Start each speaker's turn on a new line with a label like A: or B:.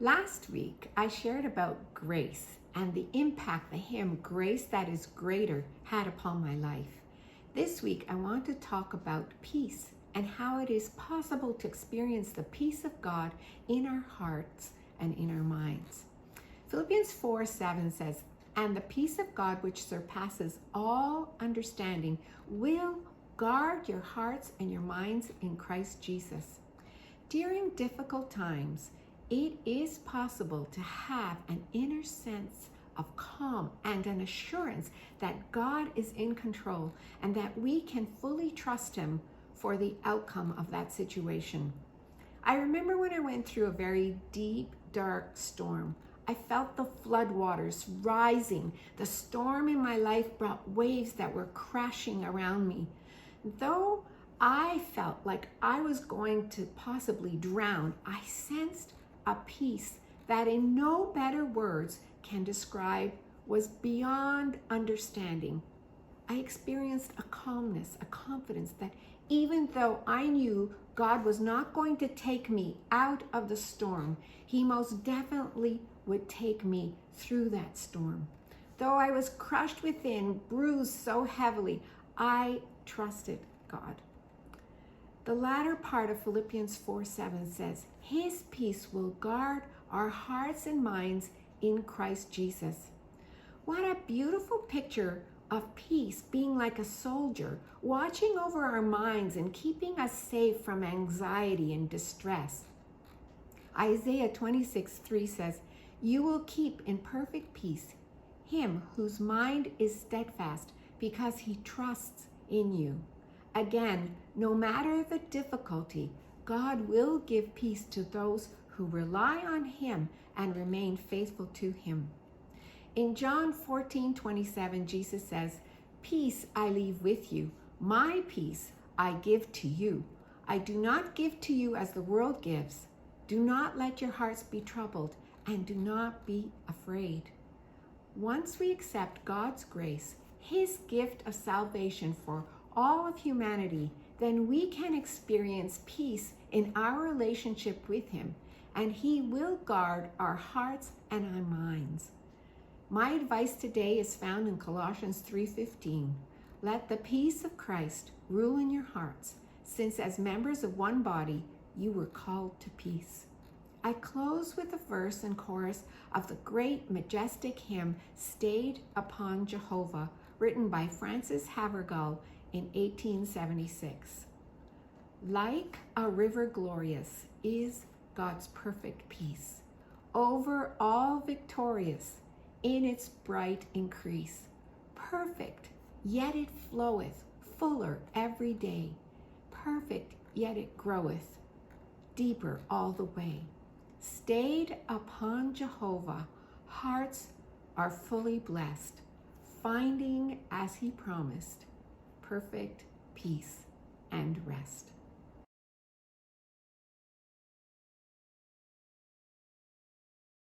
A: Last week, I shared about grace and the impact the hymn Grace That Is Greater had upon my life. This week, I want to talk about peace and how it is possible to experience the peace of God in our hearts and in our minds. Philippians 4:7 says, "And the peace of God which surpasses all understanding will guard your hearts and your minds in Christ Jesus." During difficult times, it is possible to have an inner sense of calm and an assurance that God is in control and that we can fully trust Him for the outcome of that situation. I remember when I went through a very deep, dark storm. I felt the floodwaters rising. The storm in my life brought waves that were crashing around me. Though I felt like I was going to possibly drown, I sensed a peace that in no better words can describe was beyond understanding. I experienced a calmness, a confidence that even though I knew God was not going to take me out of the storm, He most definitely would take me through that storm. Though I was crushed within, bruised so heavily, I trusted God. The latter part of Philippians 4:7 says, "His peace will guard our hearts and minds in Christ Jesus." What a beautiful picture of peace being like a soldier, watching over our minds and keeping us safe from anxiety and distress. Isaiah 26:3 says, "You will keep in perfect peace him whose mind is steadfast because he trusts in you." Again, no matter the difficulty, God will give peace to those who rely on Him and remain faithful to Him. In John 14:27, Jesus says, "Peace I leave with you, my peace I give to you. I do not give to you as the world gives. Do not let your hearts be troubled, and do not be afraid." Once we accept God's grace, His gift of salvation for all of humanity, then we can experience peace in our relationship with Him, and He will guard our hearts and our minds. My advice today is found in Colossians 3:15. "Let the peace of Christ rule in your hearts, since as members of one body, you were called to peace." I close with the verse and chorus of the great majestic hymn, "Stayed Upon Jehovah," written by Francis Havergal in 1876. "Like a river glorious is God's perfect peace, over all victorious in its bright increase. Perfect, yet it floweth fuller every day. Perfect, yet it groweth deeper all the way. Stayed upon Jehovah, hearts are fully blessed, finding as He promised perfect peace and rest."